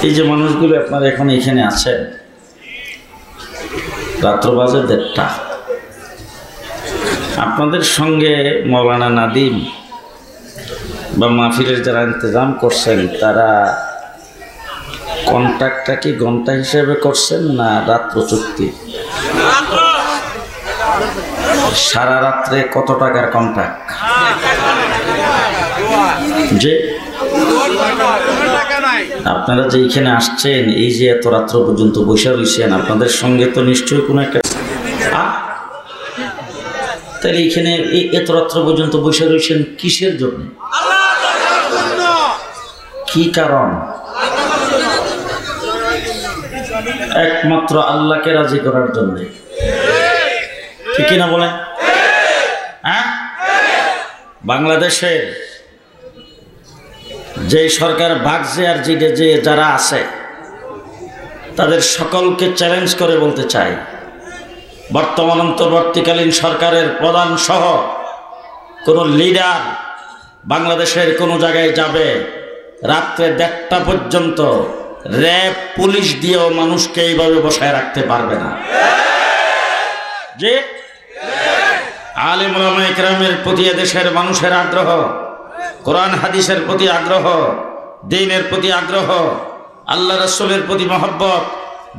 এই যে মানুষগুলো আপনারা এখন এখানে আছেন, রাত্র বাজে 1:30, আপনাদের সঙ্গে মৌলানা নাদিম বা মাহফিলের যারা ইন্তজাম করছেন তারা কন্ট্রাক্টটা কি ঘন্টা হিসেবে করছেন না রাত্র চুক্তি? সারা রাত্রে কত টাকার কন্ট্রাক্ট? যে আপনারা যে এখানে আসছেন, এই যে এত রাত্র পর্যন্ত বসে রয়েছেন, আপনাদের সঙ্গে তো নিশ্চয়ই কোনো একটা, তাহলে এখানে এত রাত্র পর্যন্ত বসে রয়েছেন কিসের জন্য? কি কারণ? একমাত্র আল্লাহকে রাজি করার জন্য, ঠিক না বলেন? হ্যাঁ, বাংলাদেশের যে সরকার ভাগছে আর যে যারা আছে তাদের সকলকে চ্যালেঞ্জ করে বলতে চাই, বর্তমান অন্তর্বর্তীকালীন সরকারের প্রধান সহ কোনো লিডার বাংলাদেশের কোনো জায়গায় যাবে, রাত্রে 1:30 পর্যন্ত র্যাব পুলিশ দিয়েও মানুষকে এইভাবে বসায় রাখতে পারবে না। যে আলেম ওলামা ইকরামের প্রতি দেশের মানুষের আগ্রহ, কোরআন হাদিসের প্রতি আগ্রহ, দ্বীনের প্রতি আগ্রহ, আল্লাহ রাসূলের প্রতি মহব্বত,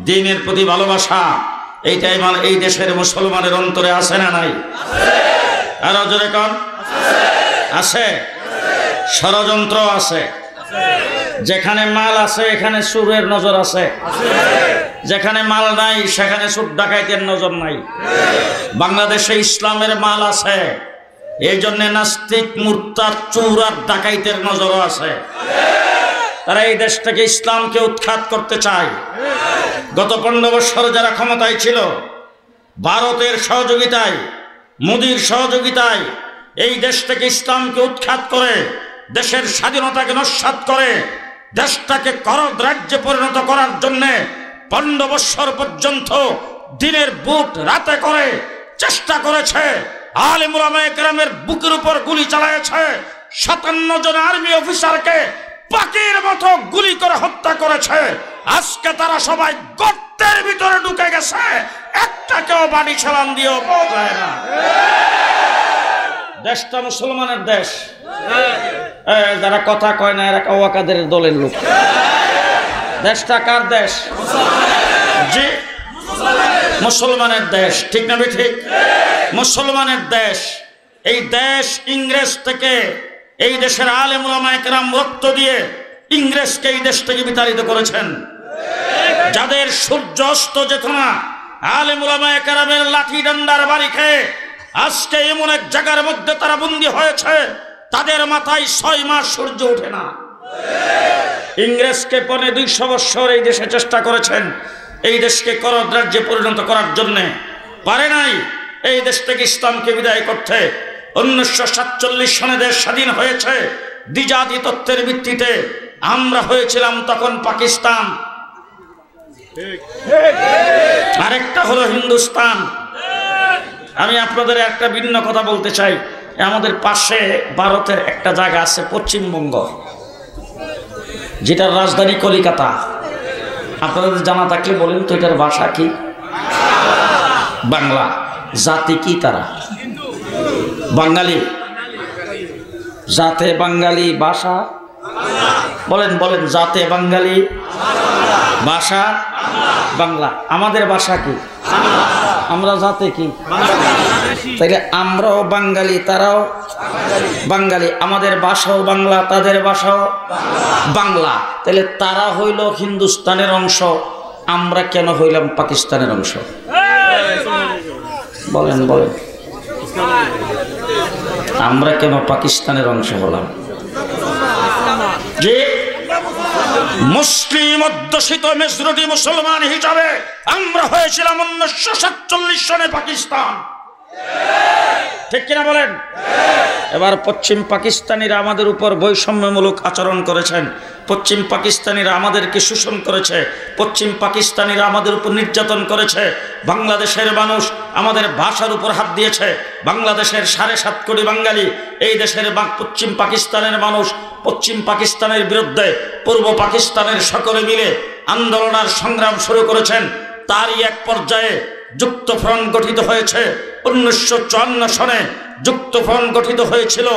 দ্বীনের প্রতি ভালোবাসা, এইটাই এই দেশের মুসলমানের অন্তরে আছে না নাই? আরো জোরে কোন আছে? ষড়যন্ত্র আছে। যেখানে মাল আছে এখানে চোরের নজর আছে, যেখানে মাল নাই সেখানে চোর ডাকাইতের নজর নাই। বাংলাদেশে ইসলামের মাল আছে, এই জন্য নাস্তিক, মুরতাদ, চোর আর ডাকাইতের নজরও আছে। তারা এই দেশ থেকে ইসলামকে উৎখাত করতে চায়। গত 15 বছর যারা ক্ষমতায় ছিল, ভারতের সহযোগিতায়, মোদির সহযোগিতায় এই দেশ থেকে ইসলামকে উৎখাত করে, দেশের স্বাধীনতাকে নস্যাৎ করে, দেশটাকে করদ রাজ্যে পরিণত করার জন্য 15 বছর পর্যন্ত দিনের বুট রাতে করে চেষ্টা করেছে। আলেম ওলামা ইকরামের বুকের উপর গুলি চালায়েছে। 57 জন আর্মি অফিসারকে পাখির মতো গুলি করে হত্যা করেছে। আজকে তারা সবাই গর্তের ভিতরে ঢুকে গেছে, একটাকেও বাড়ি চালান দিয়েও পাওয়া যায় না। দেশটা মুসলমানের দেশ। যারা কথা কয় না এরা ওয়াকাদের দলের লোক। দেশটা কার দেশ? জি, মুসলমানের দেশ। ঠিক না ঠিক? মুসলমানের দেশ। এই দেশ ইংরেজ থেকে, এই দেশের আলেম ওলামা ইকরাম রক্ত দিয়ে ইংরেজকে এই দেশ থেকে বিতাড়িত করেছেন। যাদের সূর্য অস্ত যেত না, আলেম ওলামা ইকরামের লাঠি ডান্ডার বাড়ি খেয়ে আজকে এমন এক জায়গার মধ্যে তারা বন্দী হয়েছে, তাদের মাথায় 6 মাস সূর্য ওঠে না। ইংরেজকে 200 বছর এই দেশে চেষ্টা করেছেন এই দেশকে করদ রাজ্যে পরিণত করার জন্য, পারে নাই এই দেশ থেকে ইসলামকে বিদায় করতে। 1947 সনে দেশ স্বাধীন হয়েছে দ্বিজাতি তত্ত্বের ভিত্তিতে। আমরা হয়েছিলাম তখন পাকিস্তান, আরেকটা হলো হিন্দুস্তান। আমি আপনাদের একটা ভিন্ন কথা বলতে চাই। আমাদের পাশে ভারতের একটা জায়গা আছে পশ্চিমবঙ্গ, যেটার রাজধানী কলিকাতা। আপনাদের জানা থাকলে বলেন তো এটার ভাষা কি? বাংলা। জাতি কি তারা? বাঙালি। জাতে বাঙালি, ভাষা বলেন বলেন। জাতে বাঙালি, ভাষা বাংলা। আমাদের ভাষা কি? আমরা জাতে কি? তাইলে আমরাও বাঙালি, তারাও বাঙালি। আমাদের ভাষাও বাংলা, তাদের ভাষাও বাংলা। তাহলে তারা হইল হিন্দুস্তানের অংশ, আমরা কেন হইলাম পাকিস্তানের অংশ? বলেন বলেন, আমরা কেন পাকিস্তানের অংশ হলাম? যে মুসলিম অধ্যুষিত মেজরিটি মুসলমান হিসাবে আমরা হয়েছিলাম 1947 সনে পাকিস্তান। ঠিক কিনা বলেন? এবার পশ্চিম পাকিস্তানিরা আমাদের উপর বৈষম্যমূলক আচরণ করেছেন। পশ্চিম পাকিস্তানিরা আমাদেরকে শোষণ করেছে। পশ্চিম পাকিস্তানিরা আমাদের উপর নির্যাতন করেছে। বাংলাদেশের মানুষ আমাদের ভাষার উপর হাত দিয়েছে। বাংলাদেশের 7.5 কোটি বাঙালি, এই দেশের পশ্চিম পাকিস্তানের মানুষ পশ্চিম পাকিস্তানের বিরুদ্ধে পূর্ব পাকিস্তানের সকলে মিলে আন্দোলন আর সংগ্রাম শুরু করেছেন। তারই এক পর্যায়ে যুক্তফ্রন্ট গঠিত হয়েছে। 1954 সনে যুক্তফ্রন্ট গঠিত হয়েছিল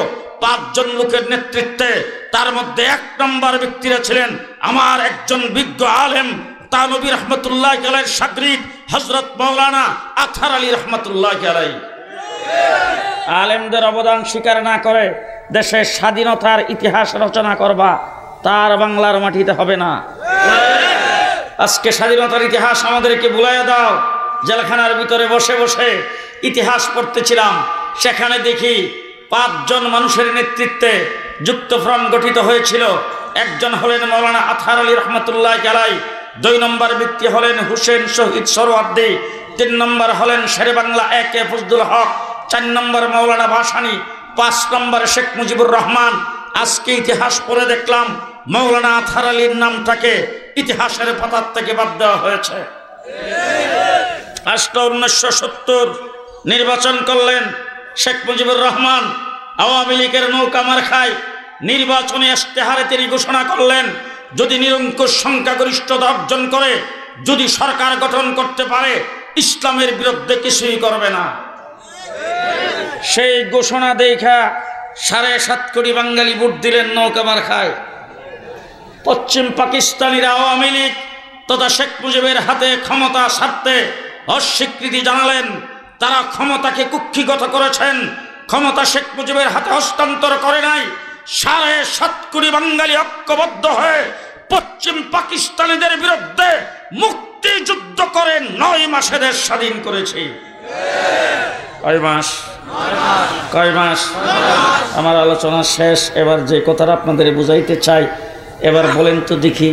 5 জন লোকের নেতৃত্বে। তার মধ্যে 1 নম্বর ব্যক্তিরা ছিলেন আমার একজন বিজ্ঞ আলেম তানবী রহমতুল্লাহ আলাইহির শাগরিদ হযরত মাওলানা আতহার আলী রহমতুল্লাহ আলাইহি। আলেমদের অবদান স্বীকার না করে দেশের স্বাধীনতার ইতিহাস রচনা করবা, তার বাংলার মাটিতে হবে না। আজকে স্বাধীনতার ইতিহাস আমাদেরকে ভুলাইয়া দাও। জেলখানার ভিতরে বসে বসে ইতিহাস পড়তেছিলাম, সেখানে দেখি 5 জন মানুষের নেতৃত্বে যুক্তফ্রন্ট গঠিত হয়েছিল। একজন হলেন মাওলানা আতহার আলী রহমতুল্লাহ আলাইহি, 2 নম্বর ব্যক্তি হলেন হুসেন শহীদ সোহরাওয়ার্দী, 3 নম্বর হলেন শেরে বাংলা একে ফজলুল হক, 4 নম্বর মাওলানা ভাসানী, 5 নম্বর শেখ মুজিবুর রহমান। আজকে ইতিহাস পড়ে দেখলাম মাওলানা আতহার আলীর নামটাকে ইতিহাসের পাতার থেকে বাদ দেওয়া হয়েছে। 1970 নির্বাচন করলেন শেখ মুজিবুর রহমান, আওয়ামী লীগের নৌকা মার খায়। নির্বাচনী ইশতেহারে তিনি ঘোষণা করলেন যদি নিরঙ্কুশ সংখ্যাগরিষ্ঠতা অর্জন করে, যদি সরকার গঠন করতে পারে, ইসলামের বিরুদ্ধে কিছুই করবে না। সেই ঘোষণা দেখা 7.5 কোটি বাঙালি ভোট দিলেন নৌকা মার খায়। পশ্চিম পাকিস্তানিরা আওয়ামী লীগ তথা শেখ মুজিবের হাতে ক্ষমতা ছাড়তে অস্বীকৃতি জানালেন। তারা ক্ষমতাকে কুক্ষিগত করেছেন, ক্ষমতা শেখ মুজিবের হাতে হস্তান্তর করে নাই। 7.5 কোটি বাঙালি ঐক্যবদ্ধ হয়ে পশ্চিম পাকিস্তানিদের বিরুদ্ধে মুক্তিযুদ্ধ করে 9 মাসে দেশ স্বাধীন করেছি। কয় মাস? আমার আলোচনা শেষ। এবার যে কথাটা আপনাদের বুঝাইতে চাই, এবার বলেন তো দেখি,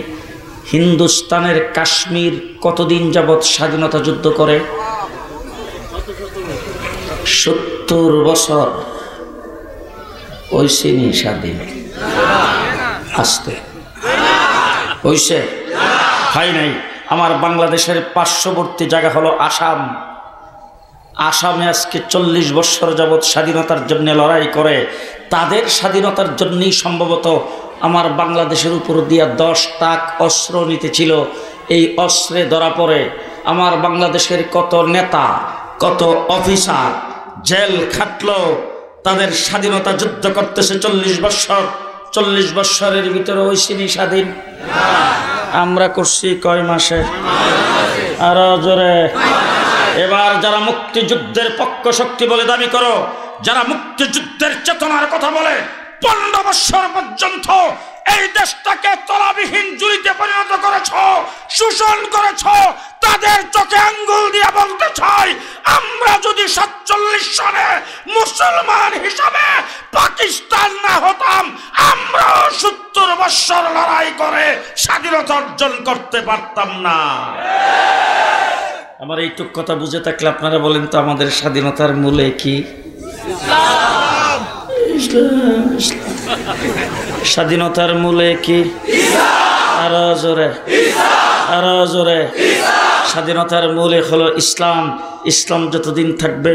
হিন্দুস্তানের কাশ্মীর কতদিন যাবৎ স্বাধীনতা যুদ্ধ করে? 70 বছর। ওইসে নি স্বাধীন? আসতে হইছে? হয় নাই। আমার বাংলাদেশের পার্শ্ববর্তী জায়গা হলো আসাম। আসামে আজকে 40 বছর যাবৎ স্বাধীনতার জন্য লড়াই করে। তাদের স্বাধীনতার জন্যই সম্ভবত আমার বাংলাদেশের উপর দিয়া 10 টাক অস্ত্র নিতেছিল। এই অস্ত্রে ধরা পড়ে আমার বাংলাদেশের কত নেতা, কত অফিসার জেল খাটলো। তাদের স্বাধীনতা যুদ্ধ করতেছে 40 বছর। 40 বছরের ভিতরে হইছিনি স্বাধীন? আমরা করছি কয় মাসে? আরো জোরে। এবার যারা মুক্তিযুদ্ধের পক্ষ শক্তি বলে দাবি করো, যারা মুক্তিযুদ্ধের চেতনার কথা বলে, 15 বছর পর্যন্ত এই দেশটাকে তলাবিহীন জুড়িতে পরিণত করেছ, শোষণ করেছ, তাদের চোখে আঙ্গুল দিয়ে বলতে চাই, আমরা যদি 47 সনে মুসলমান হিসাবে পাকিস্তান না হতাম, আমরা 70 বছর লড়াই করে স্বাধীনতা অর্জন করতে পারতাম না। আমার এইটুক কথা বুঝে থাকলে আপনারা বলেন তো আমাদের স্বাধীনতার মূলে কি? স্বাধীনতার মূলে কি? আরো জোরে, আরো জোরে। স্বাধীনতার মূলে হলো ইসলাম। ইসলাম যতদিন থাকবে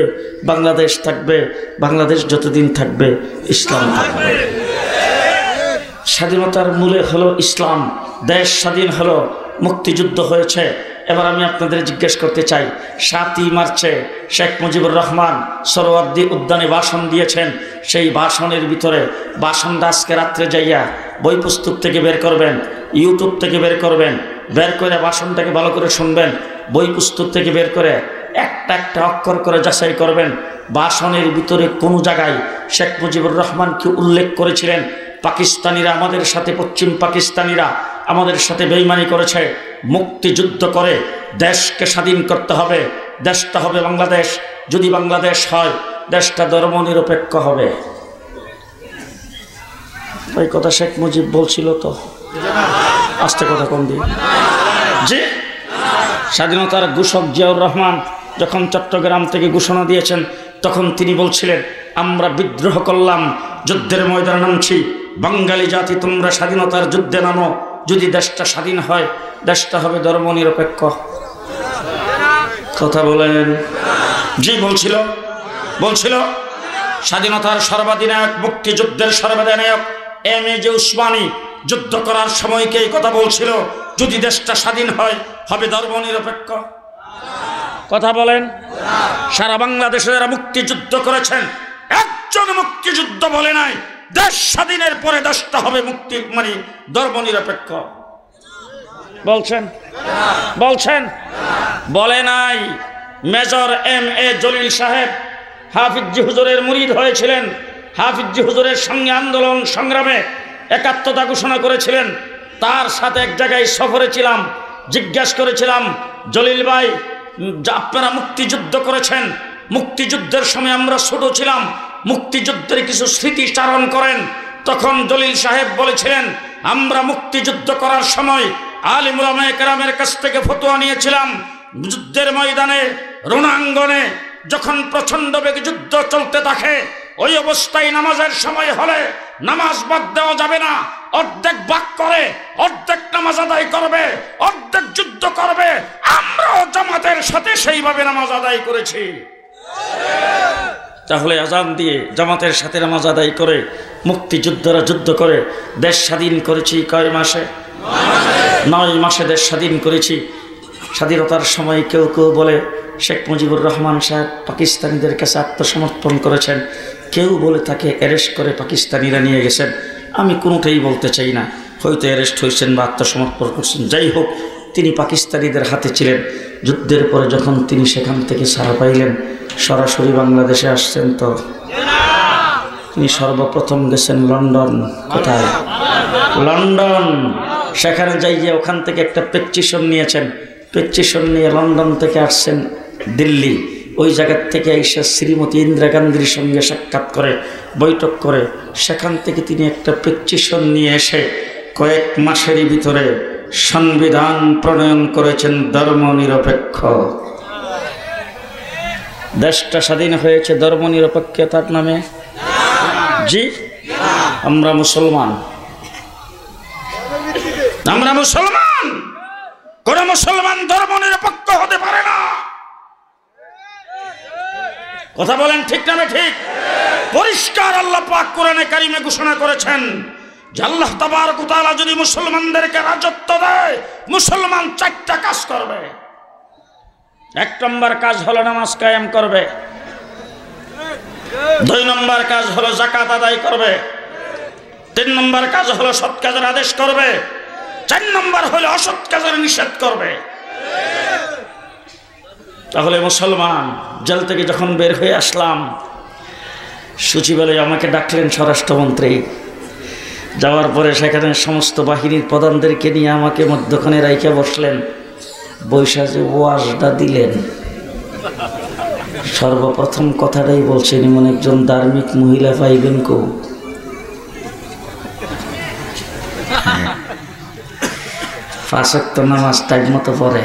বাংলাদেশ থাকবে, বাংলাদেশ যতদিন থাকবে ইসলাম থাকবে। স্বাধীনতার মূলে হলো ইসলাম। দেশ স্বাধীন হলো, মুক্তিযুদ্ধ হয়েছে। এবার আমি আপনাদের জিজ্ঞেস করতে চাই, 7ই মার্চে শেখ মুজিবুর রহমান সোহরাওয়ার্দী উদ্যানে ভাষণ দিয়েছেন। সেই ভাষণের ভিতরে, ভাষণটা আজকে রাত্রে যাইয়া বই পুস্তক থেকে বের করবেন, ইউটিউব থেকে বের করবেন, বের করে ভাষণটাকে ভালো করে শুনবেন, বই পুস্তক থেকে বের করে একটা একটা অক্ষর করে যাচাই করবেন। ভাষণের ভিতরে কোনো জায়গায় শেখ মুজিবুর রহমানকে উল্লেখ করেছিলেন পাকিস্তানিরা আমাদের সাথে, পশ্চিম পাকিস্তানিরা আমাদের সাথে বেঈমানি করেছে, মুক্তিযুদ্ধ করে দেশকে স্বাধীন করতে হবে, দেশটা হবে বাংলাদেশ। যদি বাংলাদেশ হয়, দেশটা ধর্মনিরপেক্ষ হবে। ওই কথা শেখ মুজিব বলছিল তো? আস্তে কথা কম দিয়ে। যে স্বাধীনতার ঘোষক জিয়াউর রহমান যখন চট্টগ্রাম থেকে ঘোষণা দিয়েছেন, তখন তিনি বলছিলেন, আমরা বিদ্রোহ করলাম, যুদ্ধের ময়দানে নামছি, বাঙালি জাতি তোমরা স্বাধীনতার যুদ্ধে নামো। যদি দেশটা স্বাধীন হয়, দেশটা হবে ধর্মনিরপেক্ষ। কথা বলেন? জি বলছিল, বলছিল। স্বাধীনতার সর্বাধিনায়ক, মুক্তিযুদ্ধের সর্বাধিনায়ক এম.এ.জে উসমানী যুদ্ধ করার সময়কে এই কথা বলছিল, যদি দেশটা স্বাধীন হয় হবে ধর্মনিরপেক্ষ? কথা বলেন। সারা বাংলাদেশে যারা মুক্তিযুদ্ধ করেছেন একজন মুক্তিযুদ্ধ বলে নাই দেশ স্বাধীনের পরে দেশটা হবে মুক্তি মানে ধর্মনিরপেক্ষ। বলছেন? বলছেন? বলে নাই। Major M A. জলিল সাহেব হাফিজি হুজুরের মুরিদ হয়েছিলেন, হাফিজি হুজুরের সঙ্গে আন্দোলন সংগ্রামে একাত্মতা ঘোষণা করেছিলেন। তার সাথে এক জায়গায় সফরে ছিলাম, জিজ্ঞাসা করেছিলাম, জলিল ভাই আপনারা মুক্তিযুদ্ধ করেছেন, মুক্তিযুদ্ধের সময় আমরা ছোট ছিলাম, মুক্তিযুদ্ধের কিছু স্মৃতিচারণ করেন। তখন জলিল সাহেব বলেছিলেন, আমরা মুক্তিযুদ্ধ করার সময় আলিম উলামায়ে কেরামের কাছ থেকে ফতোয়া নিয়েছিলাম, যুদ্ধের ময়দানে রণাঙ্গনে যখন প্রচণ্ড বেগে যুদ্ধ চলতে থাকে ওই অবস্থায় নামাজের সময় হলে নামাজ বাদ দেওয়া যাবে না, অর্ধেক ভাগ করে অর্ধেক নামাজ আদায় করবে, অর্ধেক যুদ্ধ করবে। আমরাও জামাতের সাথে সেইভাবে নামাজ আদায় করেছি। তাহলে আজান দিয়ে জামাতের সাথে নামাজ আদায় করে মুক্তিযুদ্ধরা যুদ্ধ করে দেশ স্বাধীন করেছি কয় মাসে? 9 মাসে দেশ স্বাধীন করেছি। স্বাধীনতার সময় কেউ কেউ বলে শেখ মুজিবুর রহমান সাহেব পাকিস্তানিদের কাছে আত্মসমর্পণ করেছেন, কেউ বলে তাকে অ্যারেস্ট করে পাকিস্তানিরা নিয়ে গেছেন। আমি কোনোটাই বলতে চাই না, হয়তো অ্যারেস্ট হয়েছেন বা আত্মসমর্পণ করছেন। যাই হোক, তিনি পাকিস্তানিদের হাতে ছিলেন। যুদ্ধের পরে যখন তিনি সেখান থেকে ছাড়া পাইলেন, সরাসরি বাংলাদেশে আসছেন। তো তিনি সর্বপ্রথম গেছেন লন্ডন। কোথায়? লন্ডন। সেখানে যাইয়ে ওখান থেকে একটা প্রেসক্রিপশন নিয়েছেন, প্রেসক্রিপশন নিয়ে লন্ডন থেকে আসছেন দিল্লি। ওই জায়গার থেকে এসে শ্রীমতী ইন্দিরা গান্ধীর সঙ্গে সাক্ষাৎ করে বৈঠক করে সেখান থেকে তিনি একটা প্রেসক্রিপশন নিয়ে এসে কয়েক মাসেরই ভিতরে সংবিধান প্রণয়ন করেছেন ধর্মনিরপেক্ষ। দেশটা স্বাধীন হয়েছে ধর্মনিরপেক্ষতার নামে। জি, আমরা মুসলমান, আমরা মুসলমান। কোন মুসলমান ধর্মনিরপেক্ষ হতে পারে না। কথা বলেন ঠিক না ঠিক? পরিষ্কার আল্লাহ পাক কোরআনে কারিমে ঘোষণা করেছেন যে আল্লাহ তাবারক ওয়া তাআলা যদি মুসলমানদেরকে রাজত্ব দেয়, মুসলমান 4টা কাজ করবে। 1 নম্বর কাজ হলো নামাজ কায়েম করবে, 2 নম্বর কাজ হলো যাকাত আদায় করবে, 3 নম্বর কাজ হলো সৎ কাজের আদেশ করবে, 4 নম্বর হলো অসৎ কাজের নিষেধ করবে। তাহলে মুসলমান। জেল থেকে যখন বের হয়ে আসলাম, সচিবালয়ে আমাকে ডাকলেন স্বরাষ্ট্রমন্ত্রী। যাওয়ার পরে সেখানে সমস্ত বাহিনীর প্রধানদেরকে নিয়ে আমাকে মধ্যখানে রাইখে বসলেন, বৈশা যে ওয়াজটা দিলেন, সর্বপ্রথম কথাটাই বলছেন, এমন একজন ধার্মিক মহিলা পাইবেন কো? 5 ওয়াক্ত নামাজ টাইম মতো পড়ে,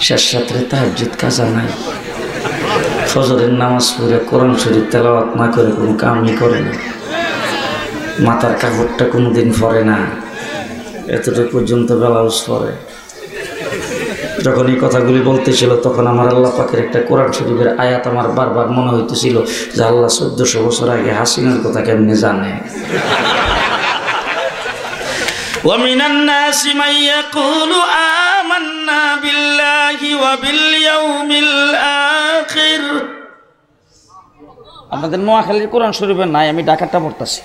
শেষ রাত্রে তাহাজ্জুদ কাজা নাই, ফজরের নামাজ পড়ে কোরআন শরীফ তেলাওয়াত না করে কোনো কামই করে না, মাথার কাপড়টা কোনোদিন পরে না, এতটুকু পর্যন্ত ব্লাউজ পরে। যখন এই কথাগুলি বলতেছিল তখন আমার আল্লাহ পাকের একটা কোরআন শরীফের আয়াত আমার বারবার মনে হইতেছিল যে আল্লাহ 1400 বছর আগে হাসিনার কথা কেমনে জানে। ومن الناس من يقول آمنا بالله وباليوم الآخر। আমাদের নোয়াখালীর কোরআন শরীফে নাই, আমি ঢাকাটা পড়তাছি।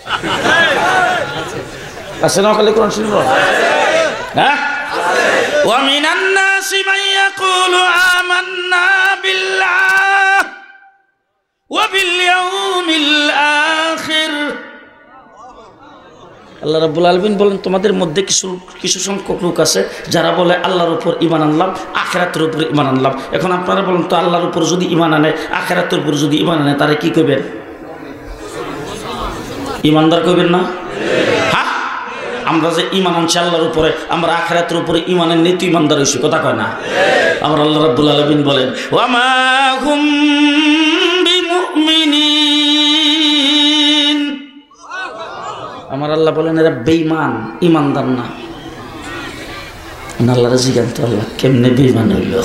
আছে নোয়াখালীর কোরআন শরীফ? হ্যাঁ। ومن الناس من يقول آمنا بالله وباليوم الآخر। আল্লাহ রাব্বুল আলামিন বলেন, তোমাদের মধ্যে কিছু সংখ্যক লোক আছে যারা বলে আল্লাহর উপর ঈমান আনলাম, আখিরাতের উপর ঈমান আনলাম। এখন আপনারা বলেন তো, আল্লাহর উপর যদি ঈমান আনে, আখিরাতের উপর যদি ঈমান আনে, তারা কি করবেন? ঈমানদার করবেন না? হ্যাঁ, আমরা যে ঈমান আনছি আল্লাহর উপরে, আমরা আখিরাতের উপরে ঈমানের নীতি ঈমানদার হইছি, কথা কয় না? আমার আল্লাহ রাব্বুল আলামিন বলেন, ওয়া মা হুম বিমুমিনিন। আমার আল্লাহ বলেন এরা বেঈমান, ঈমানদার না। আল্লাহর জিজ্ঞাসা, আল্লাহ কেমনে বেঈমান হইল?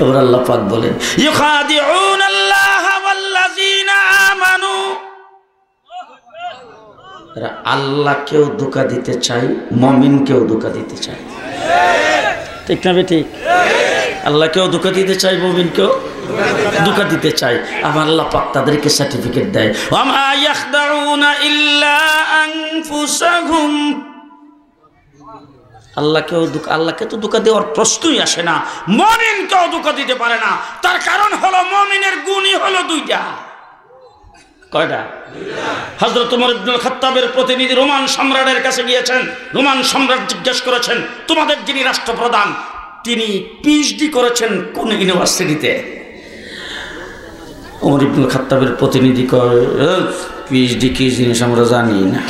আবার আল্লাহ পাক বলেন, ইউখাদিউনাল্লাহ ওয়াল্লাযীনা আমানু এরা আল্লাহকেও ধোঁকা দিতে চাই, মুমিনকেও ধোঁকা দিতে চাই। ঠিক না ঠিক? আল্লাহকেও ধোঁকা দিতে চাই, মুমিনকেও ধোঁকা দিতে চাই। আমার আল্লাহ পাক তাদেরকে সার্টিফিকেট দেয়, ওয়ামা ইয়াখদাউনা ইল্লা আনফুসাহুম। আল্লাহকে তো ধোঁকা দেওয়ার প্রশ্নই আসে না, মুমিনকেও ধোঁকা দিতে পারে না। তার কারণ হলো মুমিনের গুণই হলো দুইটা। কয়টা? হযরত ওমর ইবনুল খাত্তাবের প্রতিনিধি রোমান সম্রাটের কাছে গিয়েছেন। রোমান সম্রাট জিজ্ঞেস করেছেন, তোমাদের যিনি রাষ্ট্রপ্রধান তিনি পিএইচডি করেছেন কোন ইউনিভার্সিটিতে? ওমর ইবনুল খাত্তাবের প্রতিনিধি কয়, পিএইচডি কি জিনিস আমরা জানি না।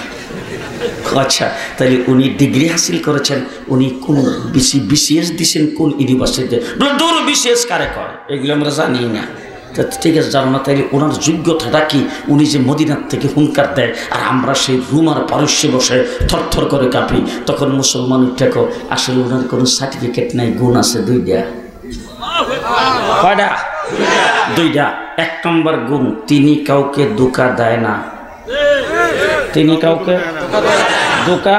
আচ্ছা, তাহলে উনি ডিগ্রি হাসিল করেছেন, উনি কোন বিসিএস দিয়েছেন কোন ইউনিভার্সিটিতে? দূর বিসিএস কারে কয়, এগুলো আমরা জানি না। ঠিক আছে, জানো না, তাইলে ওনার যোগ্যতাটা কি? উনি যে মদিনার থেকে হুঙ্কার দেয় আর আমরা সেই রুম আর পারস্যে বসে থরথর করে কাঁপি, তখন মুসলমান উঠেকো আসলে ওনার কোনো সার্টিফিকেট নাই, গুণ আছে দুইটা। কয়টা? দুইটা। এক নম্বর গুণ, তিনি কাউকে ধোঁকা দেয় না। তিনি কাউকে ধোঁকা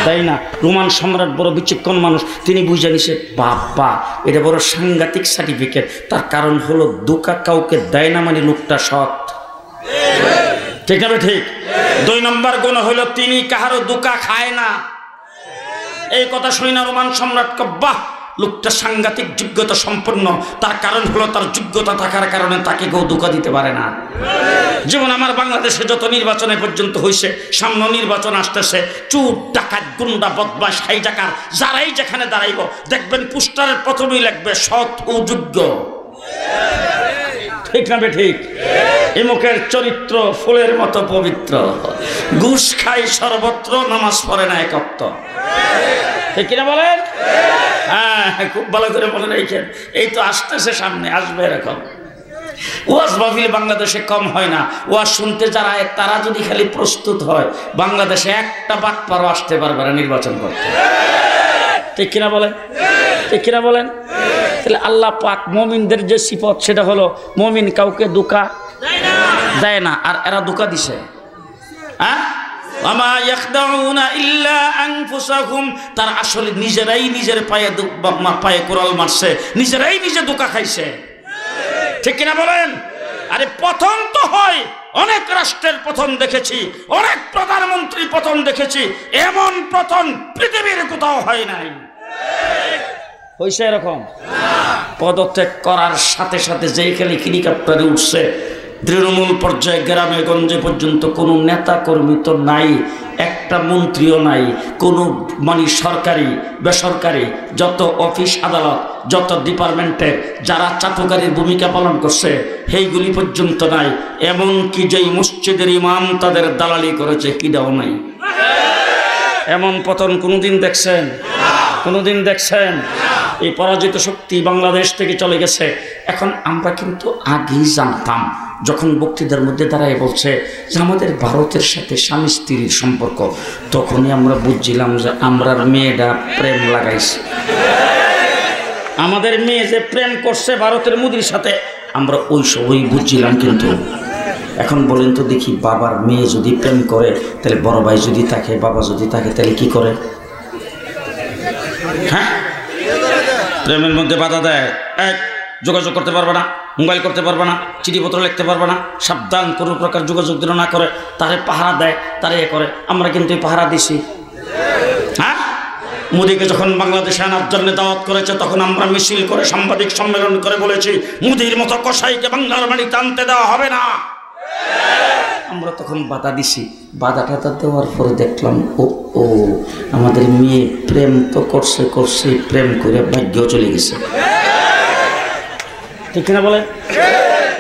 দেয় না। রোমান সম্রাট বড় বিচক্ষণ মানুষ, তিনি বুঝে নিছে বাবা এটা বড় সাংঘাতিক সার্টিফিকেট। তার কারণ হলো ধোঁকা কাউকে দেয় না, মানে লোকটা সৎ। ঠিক না ঠিক? দুই নম্বর গুণ হলো তিনি কাহারও ধোঁকা খায় না। এই কথা শুনি না রোমান সম্রাট বাহ, লোকটা সাংঘাতিক যোগ্যতা সম্পন্ন। তার কারণ হলো তার যোগ্যতা থাকার কারণে তাকে কেউ ধোঁকা দিতে পারে না। যেমন আমার বাংলাদেশে যত নির্বাচনে পর্যন্ত হয়েছে, সামনে নির্বাচন আসতেছে, চুর ডাকাত গুন্ডা বদমাশ হাইজাকার যারাই যেখানে দাঁড়াইব দেখবেন পোস্টারের প্রথমেই লিখবে সৎ ও যোগ্য। ঠিক না ঠিক? এমুকের চরিত্র ফুলের মতো পবিত্র, ঘুষ খাই সর্বত্র, নামাজ পড়ে না এক ওয়াক্ত। ঠিক কিনা বলেন? হ্যাঁ, খুব ভালো করে বলে রেখেন। এই তো আসতেছে, সামনে আসবে এরকম ওয়াজ মাহফিল বাংলাদেশে কম হয় না। ওয়াজ শুনতে যারা তারা যদি খালি প্রস্তুত হয়, বাংলাদেশে একটা বাটপারও আসতে পারবে না নির্বাচন করতে। ঠিক কিনা বলেন? ঠিক কিনা বলেন? তাহলে আল্লাহ পাক মুমিনদের যে সিফত সেটা হলো মুমিন কাউকে ধোঁকা দেয় না। আর এরা ধোঁকা দিছে। হ্যাঁ, ওয়ামা ইয়াখদাউনা ইল্লা আনফুসাহুম। তার আসলে নিজেরাই নিজের পায়ে কোরাল মারছে, নিজেরাই নিজে ধোঁকা খাইছে। ঠিক কিনা বলেন? আরে প্রথম তো হয়, অনেক রাষ্ট্রের প্রথম দেখেছি, অনেক প্রধানমন্ত্রী প্রথম দেখেছি, এমন প্রথম পৃথিবীর কোথাও হয় নাই। হয়েছে এরকম? পদত্যাগ করার সাথে সাথে যেই খালি হেলিকপ্টারে উঠছে, তৃণমূল পর্যায়ে গ্রামে গঞ্জে পর্যন্ত কোনো নেতা কর্মী তো নাই, একটা মন্ত্রীও নাই, কোনো মানে সরকারি বেসরকারি যত অফিস আদালত যত ডিপার্টমেন্টের যারা চাটুকারীর ভূমিকা পালন করছে সেইগুলি পর্যন্ত নাই। এমনকি যেই মসজিদের ইমাম তাদের দালালি করেছে কিটাও নাই। এমন পতন কোনোদিন দেখছেন? কোনোদিন দেখছেন? এই পরাজিত শক্তি বাংলাদেশ থেকে চলে গেছে। এখন আমরা কিন্তু আগেই জানতাম, যখন বক্তৃতার মধ্যে দাঁড়ায় বলছে যে আমাদের ভারতের সাথে স্বামী স্ত্রীর সম্পর্ক, তখনই আমরা বুঝছিলাম যে আমরার মেয়েটা প্রেম লাগাইছে। আমাদের মেয়ে যে প্রেম করছে ভারতের মোদির সাথে, আমরা ওই সবই বুঝছিলাম। কিন্তু এখন বলেন তো দেখি, বাবার মেয়ে যদি প্রেম করে তাহলে বড় ভাই যদি থাকে, বাবা যদি থাকে, তাহলে কি করে? হ্যাঁ, প্রেমের মধ্যে বাধা দেয়। এক, যোগাযোগ করতে পারবে না, মোবাইল করতে পারবে না, চিঠিপত্র লিখতে পারবে না, সাবধান, কোনো প্রকার যোগাযোগ যেন না করে, তারে পাহারা দেয়, তারে এ করে। আমরা কিন্তু এই পাহারা দিছি। হ্যাঁ, মোদিকে যখন বাংলাদেশে আনার জন্য দাওয়াত করেছে, তখন আমরা মিছিল করে সাংবাদিক সম্মেলন করে বলেছি মোদির মতো কসাইকে বাংলার বাড়িতে আনতে দেওয়া হবে না। আমরা তখন বাধা দিছি। বাধাটা দেওয়ার পরে দেখলাম ও আমাদের মেয়ে প্রেম তো করছে, প্রেম করে ভাগ্যও চলে গেছে। ঠিক না বলে?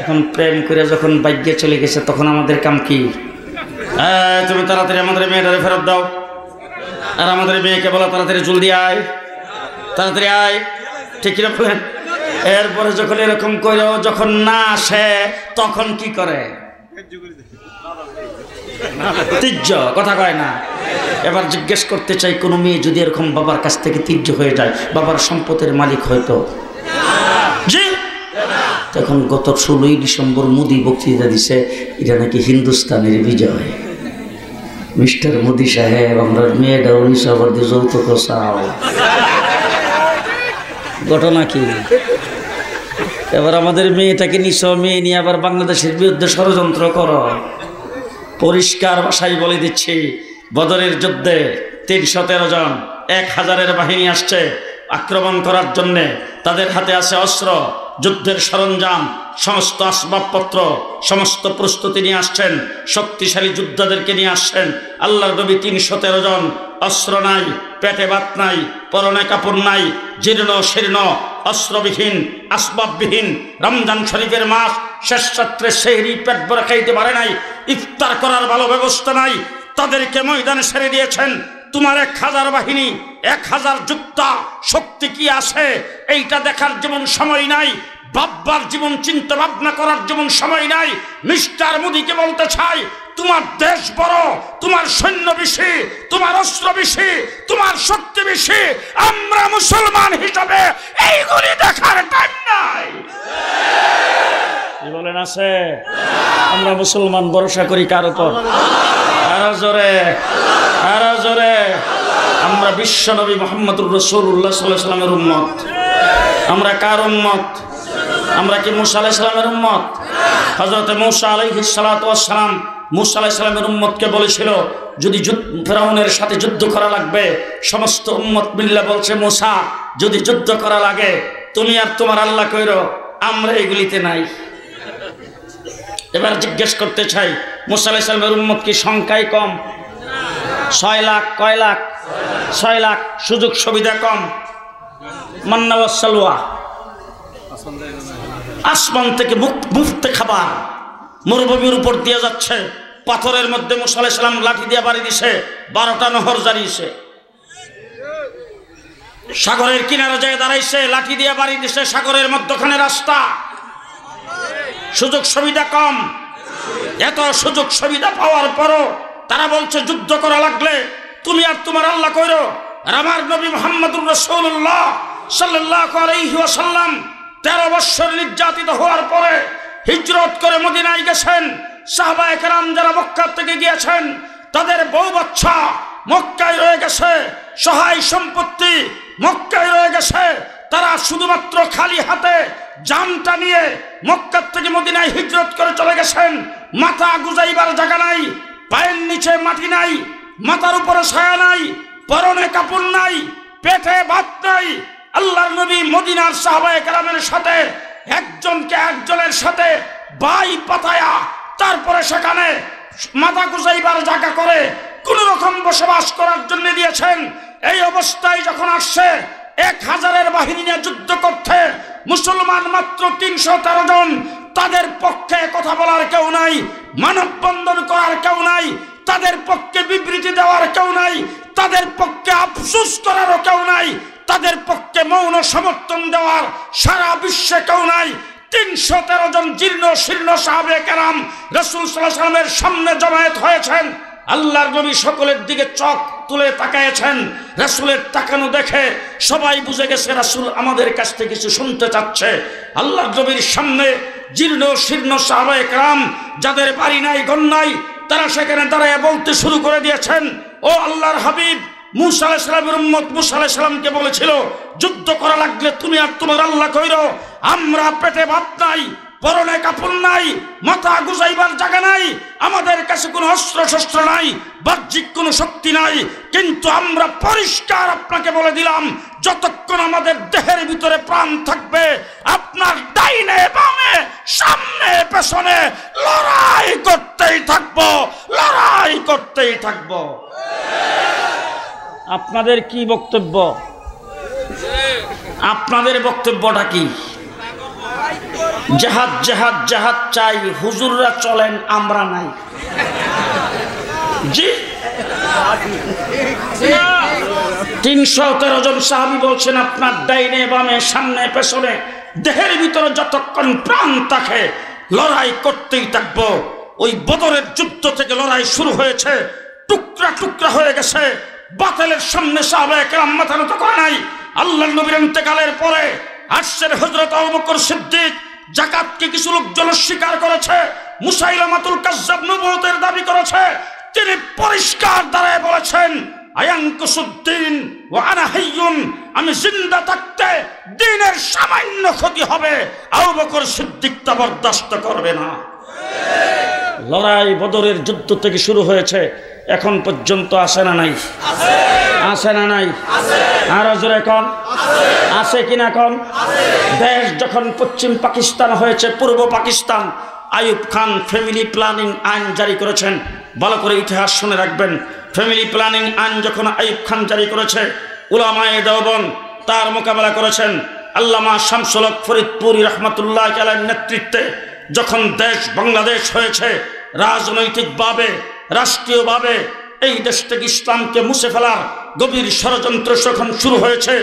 এখন প্রেম করে যখন ভাগ্যে চলে গেছে, তখন আমাদের কাম কি? তুমি তাড়াতাড়ি আমাদের মেয়েটারে ফেরত দাও, আর আমাদের মেয়েকে বলো তাড়াতাড়ি জলদি আয়, তাড়াতাড়ি আয়। ঠিক কিনা বলেন? এরপরে যখন এরকম করেও যখন না আসে, তখন কি করে? তির্য, কথা কয় না। এবার জিজ্ঞেস করতে চাই, কোনো মেয়ে যদি এরকম বাবার কাছ থেকে তির্য হয়ে যায়, বাবার সম্পদের মালিক হয়তো জি। তখন গত 16ই ডিসেম্বর মোদি বক্তৃতা দিছে, এটা নাকি হিন্দুস্তানের বিজয়। মিস্টার মোদি সাহেব, আমরা মেয়েটা 19 আবার দিয়ে যৌতুক চাও, ঘটনা কি? এবার আমাদের মেয়েটাকে নিছ, মেয়ে নিয়ে আবার বাংলাদেশের বিরুদ্ধে ষড়যন্ত্র করো। পরিষ্কার ভাষায় বলে দিচ্ছি, বদরের যুদ্ধে 313 জন 1000-এর বাহিনী আসছে আক্রমণ করার জন্যে। তাদের হাতে আছে অস্ত্র, যুদ্ধের সরঞ্জাম, সমস্ত আসবাবপত্র, সমস্ত প্রস্তুতি নিয়ে আসছেন, শক্তিশালী যোদ্ধাদেরকে নিয়ে আসছেন। আল্লাহর নবী 313 জন, অস্ত্র নাই, পেটে ভাত নাই, পরনে কাপড় নাই, জীর্ণ শীর্ণ, অস্ত্রবিহীন, আসবাববিহীন। রমজান শরীফের মাস, শেষ রাত্রে সেহরি পেট ভরে খাইতে পারে নাই, ইফতার করার ভালো ব্যবস্থা নাই। তাদেরকে ময়দানে ছেড়ে দিয়েছেন। তোমার 1000 বাহিনী, 1000 যোদ্ধা শক্তি কি আছে এইটা দেখার যেমন সময় নাই, ভাববার জীবন চিন্তা ভাবনা করার যেমন সময় নাই। মিস্টার মোদিকে বলতে চাই, তোমার দেশ বড়, তোমার সৈন্য বেশি, তোমার অস্ত্র বেশি, তোমার শক্তি বেশি। আমরা মুসলমান হিসাবে এইগুলি দেখার টাইম নাই। কি বলেন আছে? আমরা মুসলমান ভরসা করি কার উপর? আরো জোরে, আরো জোরে। আমরা বিশ্ব নবী মুহাম্মদুর রাসূলুল্লাহ সাল্লাল্লাহু আলাইহি ওয়াসাল্লামের উম্মত। আমরা কার উম্মত? আমরা কি মুসা আলাইহিস সালামের উম্মত? হযরত মুসা আলাইহিস সালাতু ওয়াস সালাম মুসা আলাইহিস সালামের উম্মতকে বলেছিল, যদি ফিরাউনের সাথে যুদ্ধ করা লাগবে, সমস্ত উম্মত মিল্লা বলছে, মুসা যদি যুদ্ধ করা লাগে তুমি আর তোমার আল্লাহ কইরো, আমরা এগুলিতে নাই। এবার জিজ্ঞেস করতে চাই, মুসা আলাইহিস সালামের উম্মত কি সংখ্যায় কম? 6 লাখ। কয় লাখ? 6 লাখ। সুযোগ সুবিধা কম। মান্না ওয়াস সালওয়া, আসমান থেকে মুফতে খাবার মরুভূমির উপর দিয়ে যাচ্ছে। পাথরের মধ্যে মুসা আলাইহিস সালাম লাঠি দিয়ে বাড়ি দিছে, 12টা নহর জারিয়েছে। সাগরের কিনারে যায় দাঁড়াইছে, লাঠি দিয়ে বাড়ি দিছে, সাগরের মধ্যখানে রাস্তা। সুযোগ সুবিধা কম। এত সুযোগ সুবিধা পাওয়ার পরও তারা বলছে, যুদ্ধ করা লাগলে তুমি আর তোমার আল্লাহ কইরো। আর আমার নবী মুহাম্মদুর রাসূলুল্লাহ সাল্লাল্লাহু আলাইহি ওয়াসাল্লাম 13 বছর নির্যাতিত হওয়ার পরে হিজরত করে মদিনায় গেছেন। সাহাবায়ে কেরাম যারা মক্কা থেকে গিয়েছেন, তাদের বউ বাচ্চা মক্কায় রয়ে গেছে, সহায় সম্পত্তি মক্কায় রয়ে গেছে। তারা শুধুমাত্র খালি হাতে জানটা নিয়ে মক্কা থেকে মদিনায় হিজরত করে চলে গেছেন। মাথা গুজাইবার জায়গা নাই, পায়ের নিচে মাটি নাই, মাথার উপরে ছায়া নাই, পরনে কাপড় নাই, পেটে ভাত নাই। আল্লাহর নবী মদিনার সাহাবায়ে কেরামের সাথে একজনকে একজনের সাথে বাই পাতায়া তারপরে সেখানে মাথা গুজাইবার জায়গা করে কোন রকম বসবাস করার জন্য দিয়েছেন। এই অবস্থায় যখন আসছে 1000-এর বাহিনী নিয়ে যুদ্ধ করতে, মুসলমান মাত্র 313 জন। তাদের পক্ষে কথা বলার কেউ নাই, মানববন্ধন করার কেউ নাই, তাদের পক্ষে বিবৃতি দেওয়ার কেউ নাই, তাদের পক্ষে আফসোস করারও কেউ নাই, তাদের পক্ষে মৌন সমর্থন দেওয়ার সারা বিশ্বে কেউ নাই। 313 জন জীর্ণ শীর্ণ সাহাবায়ে কেরাম রাসূল সাল্লাল্লাহু আলাইহি ওয়াসাল্লামের সামনে জমায়েত হয়েছেন। আল্লাহর নবী সকলের দিকে চোখ তুলে তাকায়েছেন। রাসূলের তাকানো দেখে সবাই বুঝে গেছে রাসূল আমাদের কাছ থেকে কিছু শুনতে চাচ্ছে। আল্লাহর নবীর সামনে জীর্ণ শীর্ণ সাহাবায়ে কেরাম, যাদের বাড়ি নাই ঘর নাই, তারা সেখানে দাঁড়ায় বলতে শুরু করে দিয়েছেন, ও আল্লাহর হাবিব, মুসা আলাইহিস সালামের উম্মত মুসা আলাইহিস সালামকে বলেছিল, যুদ্ধ করা লাগলে তুমি আর তোমার আল্লাহ কইরো। আমরা পেটে ভাত নাই, পরনে কাপড় নাই, মাথা গুজাইবার জায়গা নাই, আমাদের কাছে কোনো অস্ত্র শস্ত্র নাই, বাহ্যিক কোনো শক্তি নাই, কিন্তু আমরা পরিষ্কার আপনাকে বলে দিলাম, যতক্ষণ আমাদের দেহের ভিতরে প্রাণ থাকবে, আপনার ডাইনে বামে সামনে পেছনে লড়াই করতেই থাকবো, লড়াই করতেই থাকবো। আপনাদের কি বক্তব্য? আপনাদের বক্তব্যটা কি? জাহাদ জাহাদ জাহাদ চাই, হুজুররা চলেন, আমরা নাই। জি, 313 জন সাহাবী বলছেন, আপনার ডাইনে বামে সামনে পেছনে দেহের ভিতরে যতক্ষণ প্রাণ থাকে লড়াই করতেই থাকবো। ওই বদরের যুদ্ধ থেকে লড়াই শুরু হয়েছে, টুকরা টুকরা হয়ে গেছে। বাতিলের সামনে সাহাবায়ে কেরাম মাথা নত করে নাই। আল্লাহর নবীর ইন্তেকালের পরে আসছেন হযরত আবু বকর সিদ্দিক, জাকাতকে কিছু লোকজন স্বীকার করেছে, মুসাইলামাতুল কাজ্জাব নবুয়তের দাবি করেছে, তিনি পরিষ্কার দ্বারা বলেছেন, আয়ানকুসুদ্দিন ওয়া আনা হাইয়ুন, আমি জিন্দা থাকতে দ্বীনের সামান্য ক্ষতি হবে, আবু বকর সিদ্দিক তা বরদাস্ত করবে না। লড়াই বদরের যুদ্ধ থেকে শুরু হয়েছে, এখন পর্যন্ত আসে না নাই? আসে না নাই? আর জোরে কোন আছে কিনা কোন? দেশ যখন পশ্চিম পাকিস্তান হয়েছে, পূর্ব পাকিস্তান, আইয়ুব খান ফ্যামিলি প্ল্যানিং আইন জারি করেছেন। ভালো করে ইতিহাস শুনে রাখবেন। ফ্যামিলি প্ল্যানিং আইন যখন আইয়ুব খান জারি করেছে, উলামায়ে দেওবন্দ তার মোকাবেলা করেছেন। আল্লামা শামসুল হক ফরিদপুরি রহমতুল্লাহ আলাইহির নেতৃত্বে যখন দেশ বাংলাদেশ হয়েছে, রাজনৈতিকভাবে রাষ্ট্রীয়ভাবে এই দেশ থেকে ইসলামকে মুছে ফেলার গভীর ষড়যন্ত্র যখন শুরু হয়েছে,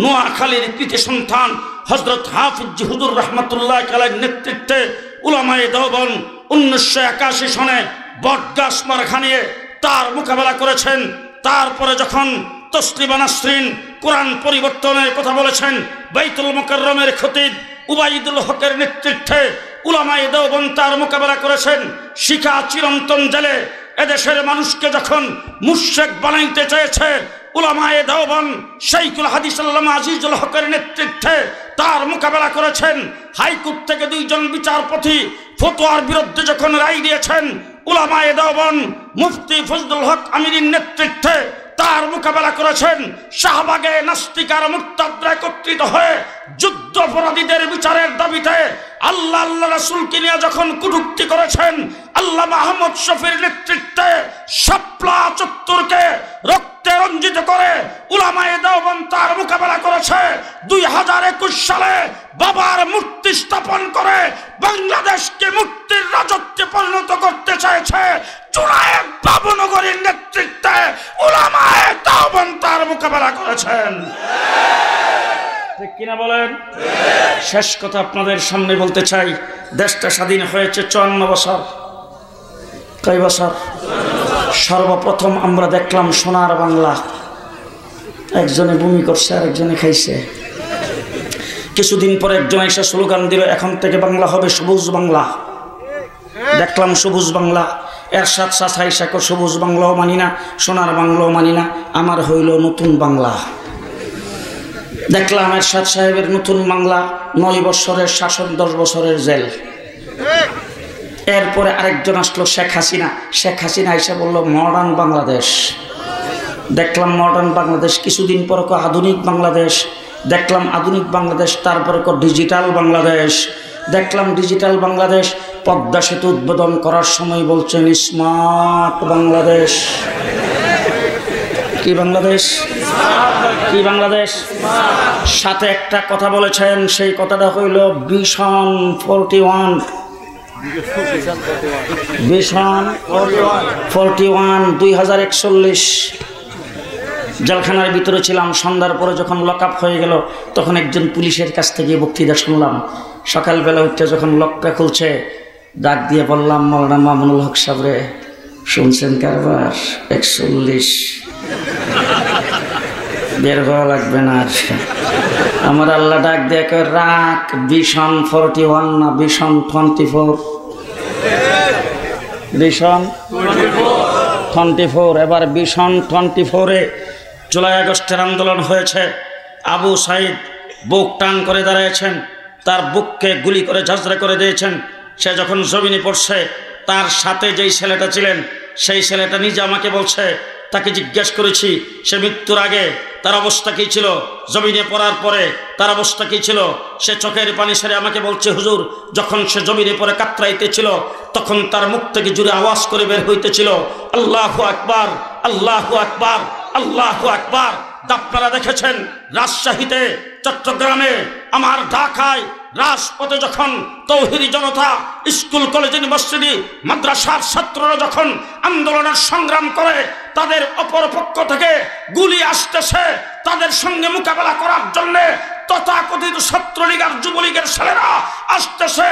নোয়াখালীর কৃতি সন্তান হযরত হাফিজ হুজুর রহমতুল্লাহ আলাইহির নেতৃত্বে উলামায়ে দেওবন্দ 1981 সনে বটগাছ মার্কা নিয়ে তার মোকাবেলা করেছেন। তারপরে যখন তসলিমা নাসরিন কোরআন পরিবর্তনের কথা বলেছেন, বাইতুল মুকাররমের খতিব উবাইদুল হকের নেতৃত্বে উলামায়ে দেওবন্দ তার মোকাবেলা করেছেন। শিখা চিরন্তন জেলে এদেশের মানুষকে যখন মুশরিক বানাইতে চেয়েছে, উলামায়ে দেওবন্দ শাইখুল হাদিস আল্লামা আজিজুল হকের নেতৃত্বে তার মোকাবেলা করেছেন। হাইকোর্ট থেকে 2 জন বিচারপতি ফতোয়ার বিরুদ্ধে যখন রায় দিয়েছেন, উলামায়ে দেওবন্দ মুফতি ফজলুল হক আমিরের নেতৃত্বে তার মোকাবেলা করেছেন। শাহবাগে নাস্তিক আর মুরতাদরা একত্রিত হয়ে যুদ্ধ অপরাধীদের বিচারের দাবিতে আল্লাহ আল্লাহ রাসূলকে নিয়ে যখন কটূক্তি করেছেন, আল্লামা আহমদ শফির নেতৃত্বে শাপলা চত্বরকে রক্তে রঞ্জিত করে উলামায়ে দেওবন্দ তার মোকাবেলা করেছে। 2021 সালে বাবার মূর্তি স্থাপন করে বাংলাদেশকে মুক্তির রাজত্বে পরিণত করতে চেয়েছে জুনায়েদ বাবুনগরীর নেতৃত্বে উলামায়ে দেওবন্দ তার মোকাবেলা করেছেন। ঠিক কিনা বলেন? শেষ কথা আপনাদের সামনে বলতে চাই, দেশটা স্বাধীন হয়েছে 54 বছর। কয় বছর? সর্বপ্রথম আমরা দেখলাম সোনার বাংলা। একজনে বমি করছে, আরেকজনে খাইছে। কিছুদিন পরে একজন এসে স্লোগান দিল, এখন থেকে বাংলা হবে সবুজ বাংলা। দেখলাম সবুজ বাংলা। এরশাদ চাচা ইসাকে সবুজ বাংলাও মানি না, সোনার বাংলাও মানি না, আমার হইল নতুন বাংলা। দেখলাম এরশাদ সাহেবের নতুন বাংলা, 9 বছরের শাসন, 10 বছরের জেল। এরপরে আরেকজন আসলো শেখ হাসিনা। শেখ হাসিনা এসে বলল মডার্ন বাংলাদেশ। দেখলাম মডার্ন বাংলাদেশ। কিছুদিন পর আধুনিক বাংলাদেশ। দেখলাম আধুনিক বাংলাদেশ। তারপরে ডিজিটাল বাংলাদেশ। দেখলাম ডিজিটাল বাংলাদেশ। পদ্মা সেতু উদ্বোধন করার সময় বলছেন স্মার্ট বাংলাদেশ। কি বাংলাদেশ? কি বাংলাদেশ? সাথে একটা কথা বলেছেন, সেই কথাটা হইল ভিশন 41। ভিশন 41 2041। জেলখানার ভিতরে ছিলাম। সন্ধ্যার পরে যখন লক আপ হয়ে গেল, তখন একজন পুলিশের কাছ থেকে বক্তৃতা শুনলাম। সকালবেলা উঠে যখন লকটা খুলছে, ডাক দিয়ে বললাম, মৌলানা মামুনুল হক সাহেবরে, শুনছেন কারবার 41 বের হওয়া লাগবে না আর। আমার আল্লাহ ডাক দিয়ে রাখ, ভিশন 41 না ভিশন 24। ভিশন 24। এবার ভিশন 24-এ জুলাই আগস্টের আন্দোলন হয়েছে। আবু সাইদ বুক টান করে দাঁড়িয়েছেন, তার বুককে গুলি করে ঝাঁঝরা করে দিয়েছেন। সে যখন জমিনে পড়ছে, তার সাথে যেই ছেলেটা ছিলেন, সেই ছেলেটা নিজে আমাকে বলছে, তাকে জিজ্ঞেস করেছি সে মৃত্যুর আগে তার অবস্থা কী ছিল, জমিনে পড়ার পরে তার অবস্থা কী ছিল। সে চোখের পানি সেরে আমাকে বলছে, হুজুর, যখন সে জমিনে পড়ে কাতরাইতেছিল, তখন তার মুখ থেকে জুড়ে আওয়াজ করে বের হইতেছিল, আল্লাহু আকবার, আল্লাহু আকবার, আল্লাহু আকবার। আপনারা দেখেছেন রাজশাহীতে, চট্টগ্রামে, আমার ঢাকায় রাজপথে যখন তৌহিদি জনতা, স্কুল কলেজ ইউনিভার্সিটি মাদ্রাসার ছাত্ররা যখন আন্দোলনের সংগ্রাম করে, তাদের অপর পক্ষ থেকে গুলি আসতেছে, তাদের সঙ্গে মোকাবেলা করার জন্যে তথাকথিত ছাত্রলীগ আর যুবলীগের ছেলেরা আসতেছে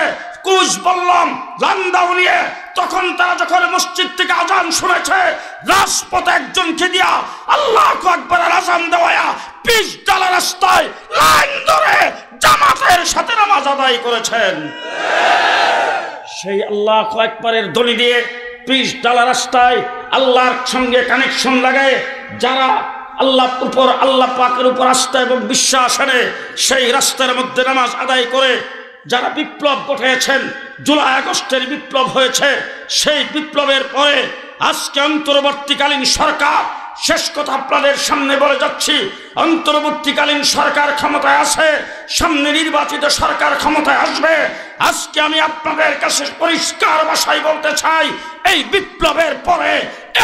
কুচ বললাম লান্দাও নিয়ে। তখন তারা যখন মসজিদ থেকে আজান শুনেছে, রাজপথে একজনকে দিয়া আল্লাহু আকবারের আজান দেওয়া 20 ডালা রাস্তায় লাইন ধরে জামাতের সাথে নামাজ আদায় করেছেন। সেই আল্লাহু আকবারের ধ্বনি দিয়ে $30 রাস্তায় আল্লাহর সঙ্গে কানেকশন লাগায় যারা আল্লাহ পাকের উপর আস্থা এবং বিশ্বাস আনে, সেই রাস্তার মধ্যে নামাজ আদায় করে যারা বিপ্লব ঘটিয়েছেন, জুলাই আগস্টের বিপ্লব হয়েছে, সেই বিপ্লবের পরে আজকে অন্তর্বর্তীকালীন সরকার, শেষ কথা আপনাদের সামনে বলে যাচ্ছি, অন্তর্বর্তীকালীন সরকার ক্ষমতায় আছে, সামনে নির্বাচিত সরকার ক্ষমতায় আসবে। আজকে আমি আপনাদের কাছে পরিষ্কার ভাষায় বলতে চাই, এই বিপ্লবের পরে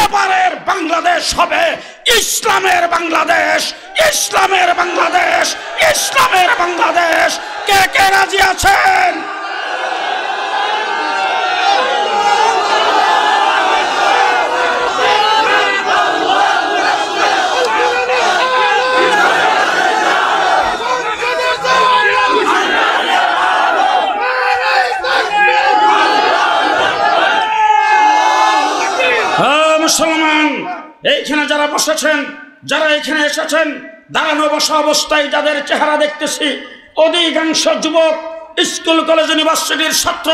এবারের বাংলাদেশ হবে ইসলামের বাংলাদেশ, ইসলামের বাংলাদেশ, ইসলামের বাংলাদেশ। কে কে রাজি আছেন? মুসলমান, এইখানে যারা বসেছেন, যারা এখানে এসেছেন, দাঁড়ানো বসা অবস্থায় যাদের চেহারা দেখতেছি, অধিকাংশ যুবক, স্কুল কলেজ ইউনিভার্সিটির ছাত্র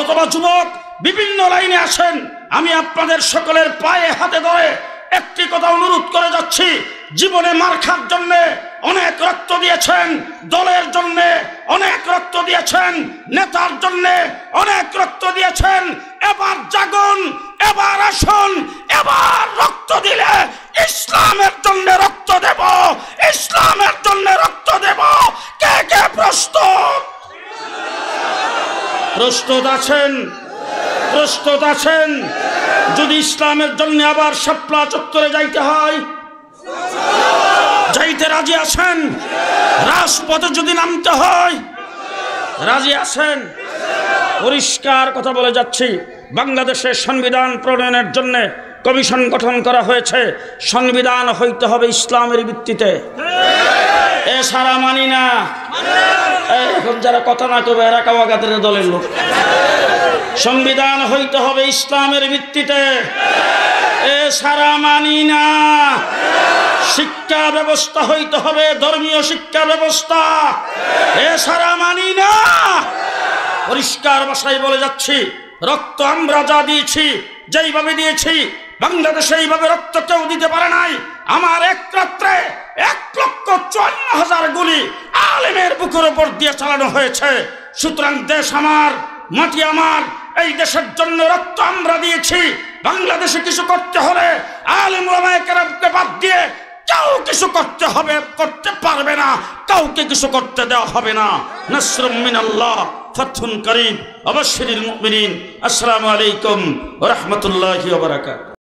অথবা যুবক বিভিন্ন লাইনে আছেন। আমি আপনাদের সকলের পায়ে হাতে ধরে একটি কথা অনুরোধ করে যাচ্ছি, জীবনে মার খাওয়ার জন্য অনেক রক্ত দিয়েছেন, দলের জন্য অনেক রক্ত দিয়েছেন, নেতার জন্য অনেক রক্ত দিয়েছেন। এবার জাগুন, এবার আসুন, এবার রক্ত দিলে ইসলামের জন্য রক্ত দেব, ইসলামের জন্য রক্ত দেব। কে কে প্রস্তুত? প্রস্তুত আছেন? প্রস্তুত আছেন? যদি ইসলামের জন্য আবার শাপলা চত্বরে যাইতে হয়, যাইতে রাজি আছেন? রাজপথে যদি নামতে হয়, রাজি আছেন? পরিষ্কার কথা বলে যাচ্ছি, বাংলাদেশের সংবিধান প্রণয়নের জন্য কমিশন গঠন করা হয়েছে। সংবিধান হইতে হবে ইসলামের ভিত্তিতে, এছাড়া মানি না। এখন যারা কথা না কবে এরা কাওয়াগাতের দলের লোক। সংবিধান হইতে হবে ইসলামের ভিত্তিতে, এছাড়া মানি না। শিক্ষা ব্যবস্থা হইতে হবে ধর্মীয় শিক্ষা ব্যবস্থা, এছাড়া মানি না। পরিষ্কার ভাষায় বলে যাচ্ছি, রক্ত আমরা যা দিয়েছি, যেইভাবে দিয়েছি, বাংলাদেশে এইভাবে রক্ত কেউ দিতে পারে নাই। আমার এক রাত্রে 1,54,000 গুলি আলেমের বুকের উপর দিয়ে চালানো হয়েছে। সুতরাং দেশ আমার, মাটি আমার, এই দেশের জন্য রক্ত আমরা দিয়েছি। বাংলাদেশে কিছু করতে হলে আলেম ওলামায়ে কেরামকে বাদ দিয়ে কেউ কিছু করতে হবে, করতে পারবে না, কাউকে কিছু করতে দেওয়া হবে না। নাসরুম মিনাল্লাহ, ফাতহুন করিম, ওয়া বাশশিরিল মুমিনিন। আসসালামু আলাইকুম ওয়া রাহমাতুল্লাহি ওয়া বারাকাতুহু।